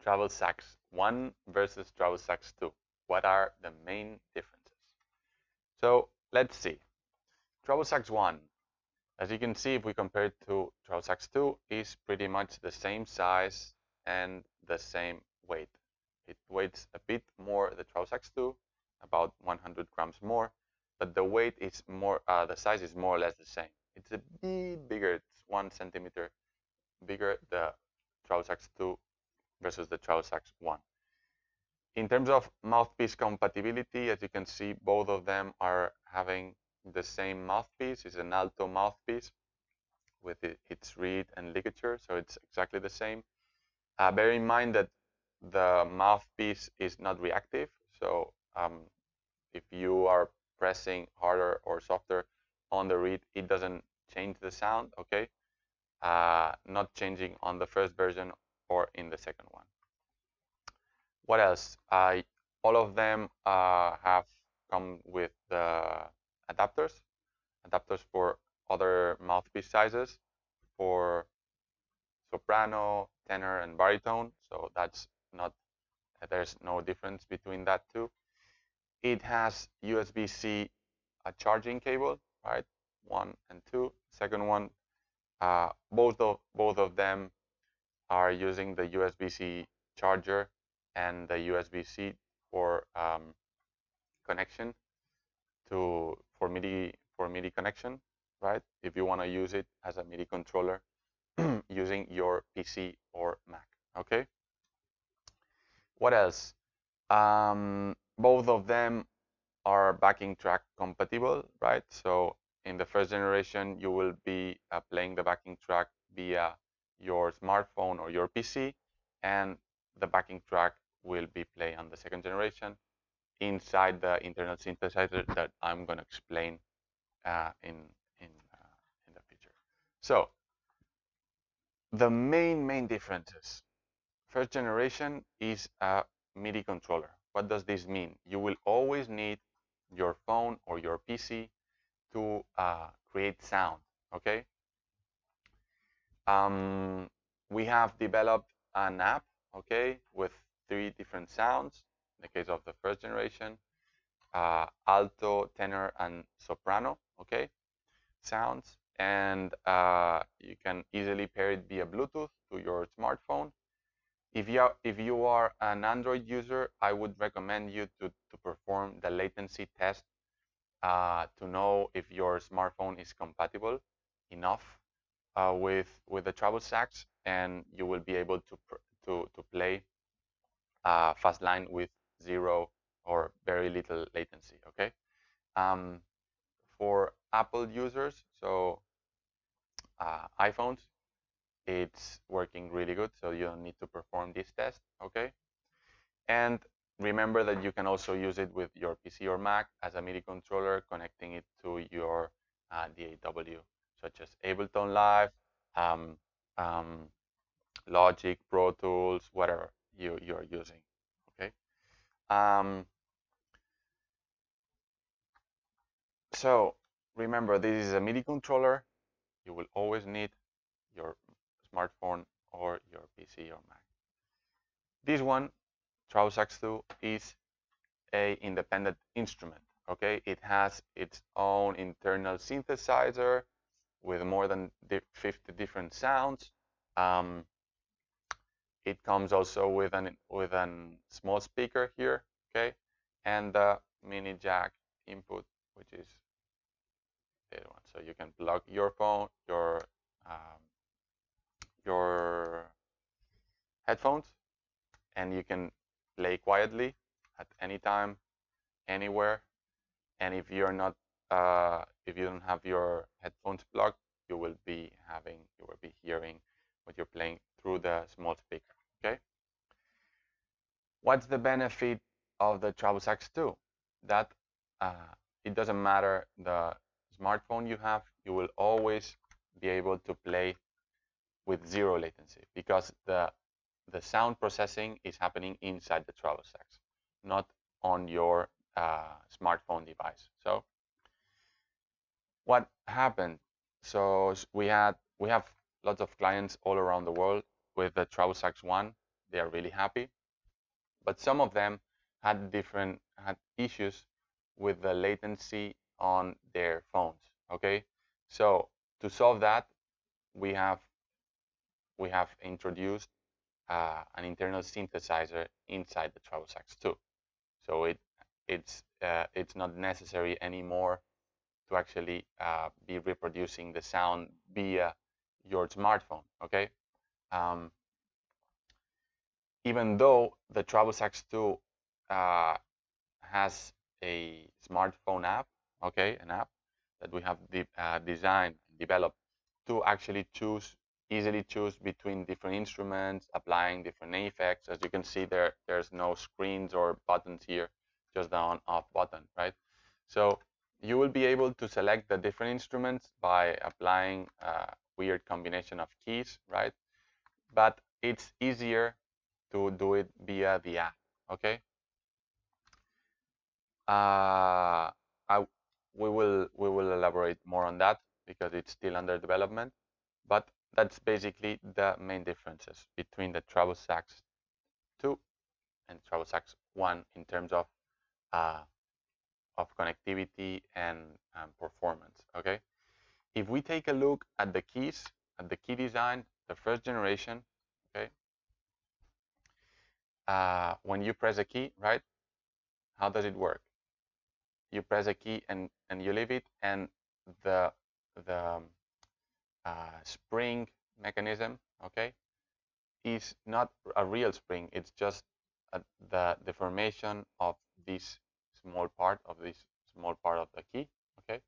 Travel Sax 1 versus Travel Sax 2. What are the main differences? So let's see. Travel Sax 1, as you can see, if we compare it to Travel Sax 2, is pretty much the same size and the same weight. It weighs a bit more, the Travel Sax 2, about 100 grams more, but the weight is more, the size is more or less the same. It's a bit bigger, it's 1 centimeter bigger, the Travel Sax 2 versus the Travel Sax 1. In terms of mouthpiece compatibility, as you can see, both of them are having the same mouthpiece. It's an alto mouthpiece with its reed and ligature, so it's exactly the same. Bear in mind that the mouthpiece is not reactive, so if you are pressing harder or softer on the reed, it doesn't change the sound, okay? Not changing on the first version or in the second one. What else? All of them have come with adapters for other mouthpiece sizes for soprano, tenor, and baritone. So that's not, there's no difference between that two. It has USB-C charging cable, right? 1 and 2. Second one, both of them are using the USB-C charger and the USB-C for connection for MIDI connection, right? If you want to use it as a MIDI controller using your PC or Mac, okay? What else? Both of them are backing track compatible, right? So in the first generation, you will be playing the backing track via your smartphone or your PC, and the backing track will be played on the second generation inside the internal synthesizer that I'm going to explain in the future. So the main differences. First generation is a MIDI controller. What does this mean? You will always need your phone or your PC to create sound, okay? We have developed an app, okay, with 3 different sounds. In the case of the first generation, alto, tenor, and soprano, okay, sounds. And you can easily pair it via Bluetooth to your smartphone. If you are an Android user, I would recommend you to perform the latency test to know if your smartphone is compatible enough with the Travel Sax, and you will be able to play fast line with 0 or very little latency. Okay. For Apple users, so iPhones, it's working really good, so you don't need to perform this test. Okay. And remember that you can also use it with your PC or Mac as a MIDI controller, connecting it to your DAW, such as Ableton Live, Logic, Pro Tools, whatever you're using. Okay. So remember, this is a MIDI controller. You will always need your smartphone or your PC or Mac. This one, Travel Sax 2, is a independent instrument. Okay, it has its own internal synthesizer with more than 50 different sounds. It comes also with an small speaker here, okay, and the mini jack input, which is the other one. So you can plug your phone, your headphones, and you can play quietly at any time, anywhere. And if you're not, if you don't have your headphones plugged, you will be hearing what you're playing through the small speaker. Okay. What's the benefit of the Travel Sax 2? That it doesn't matter the smartphone you have, you will always be able to play with 0 latency because the sound processing is happening inside the Travel Sax, not on your smartphone device. So what happened? So we have lots of clients all around the world with the Travel Sax 1. they are really happy. But some of them had issues with the latency on their phones. Okay, so to solve that, we have introduced an internal synthesizer inside the Travel Sax 2. So it's not necessary anymore to actually be reproducing the sound via your smartphone. Okay, um, even though the Travel Sax 2 has a smartphone app, okay, an app that we have designed, developed to actually easily choose between different instruments, applying different effects. As you can see there, there's no screens or buttons here, just the on-off button, right? So you will be able to select the different instruments by applying a weird combination of keys, right? But it's easier to do it via the app, okay? Uh, I, we will elaborate more on that because it's still under development. But that's basically the main differences between the Travel Sax 2 and Travel Sax 1 in terms uh, of connectivity and performance. Okay, if we take a look at the keys, at the key design, the first generation. Okay, when you press a key, right? How does it work? You press a key and you leave it, and the the spring mechanism, okay, is not a real spring. It's just the deformation of this small part of the key. Okay,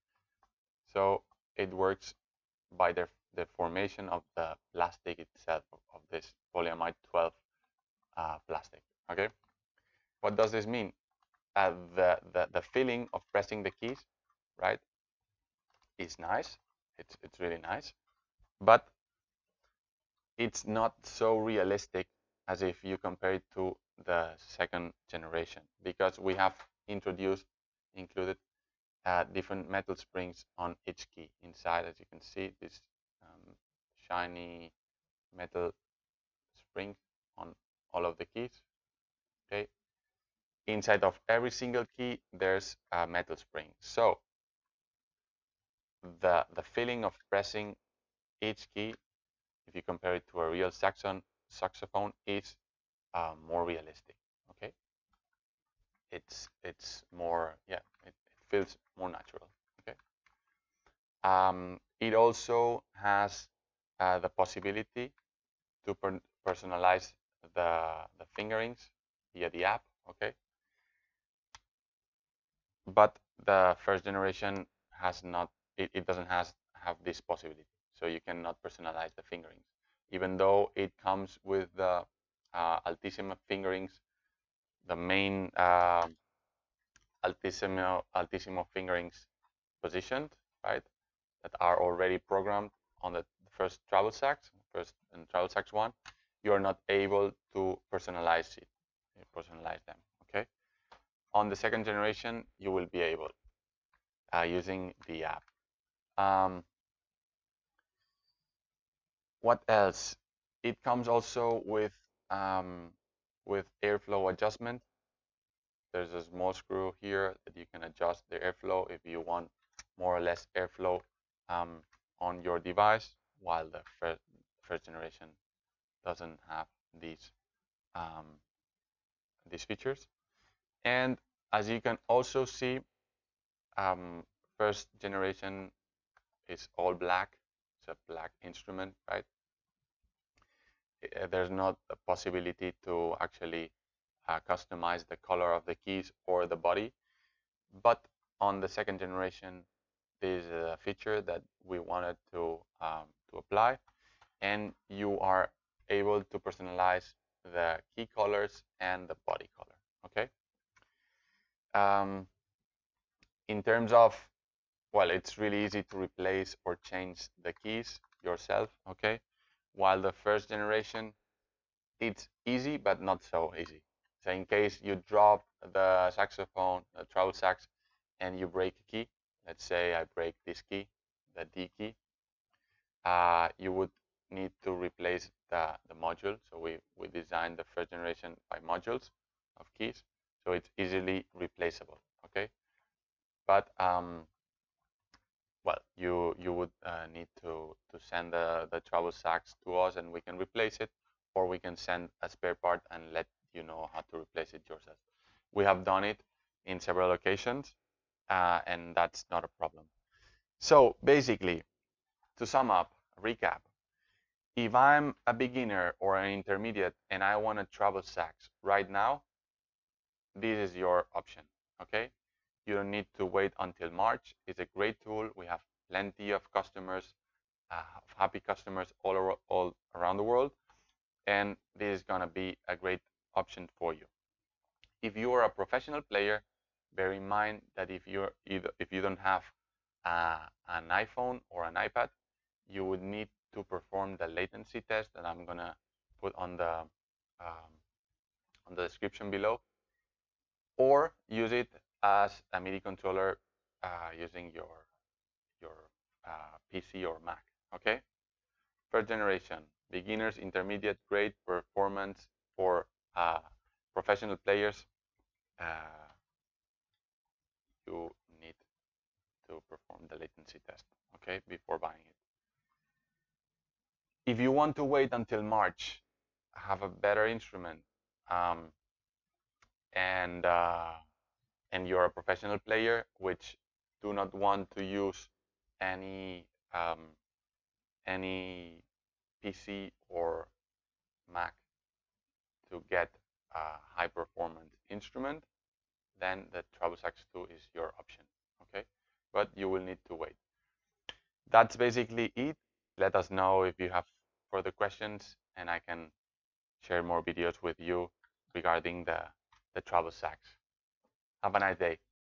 so it works by the formation of the plastic itself of this polyamide 12 plastic. Okay, what does this mean? The feeling of pressing the keys, right, is nice. It's really nice, but it's not so realistic as if you compare it to the second generation, because we have included different metal springs on each key inside. As you can see, this shiny metal spring on all of the keys. Okay, inside of every single key there's a metal spring, so the feeling of pressing each key, if you compare it to a real saxophone, is more realistic. Okay, it's more, yeah, it feels more natural. Okay, it also has the possibility to personalize the fingerings via the app. Okay, but the first generation has not, it doesn't have this possibility, so you cannot personalize the fingerings, even though it comes with the altissimo fingerings, the main altissimo fingerings positioned, right, that are already programmed on the first Travel Sax, and Travel Sax 1. You are not able to personalize them. Okay, on the second generation you will be able, using the app. What else? It comes also with airflow adjustment. There's a small screw here that you can adjust the airflow if you want more or less airflow on your device, while the first generation doesn't have these features. And as you can also see, first generation is all black. It's a black instrument, right? There's not a possibility to actually customize the color of the keys or the body. But on the second generation, this is a feature that we wanted to apply, and you are able to personalize the key colors and the body color. Okay. In terms of, well, it's really easy to replace or change the keys yourself. Okay. While the first generation, it's easy, but not so easy. So in case you drop the saxophone, the Travel Sax, and you break a key, let's say I break this key, the D key, you would need to replace the module. So we designed the first generation by modules of keys, so it's easily replaceable. Okay, but well, you would need to send the Travel Sax to us, and we can replace it, or we can send a spare part and let you know how to replace it yourself. We have done it in several occasions, and that's not a problem. So basically, to sum up, recap, if I'm a beginner or an intermediate and I want a Travel Sax right now, this is your option. Okay, you don't need to wait until March. It's a great tool. We have plenty of customers, happy customers all around the world, and this is gonna be a great option for you. If you are a professional player, bear in mind that if you don't have an iPhone or an iPad, you would need to perform the latency test that I'm gonna put on the description below, or use it as a MIDI controller using your PC or Mac. Okay. First generation, beginners, intermediate, great performance for professional players. You need to perform the latency test, okay, before buying it. If you want to wait until March, have a better instrument, um, and you're a professional player which do not want to use any PC or Mac to get a high performance instrument, then the Travel Sax 2 is your option. Okay, but you will need to wait. That's basically it. Let us know if you have further questions, and I can share more videos with you regarding the Travel Sax. Have a nice day.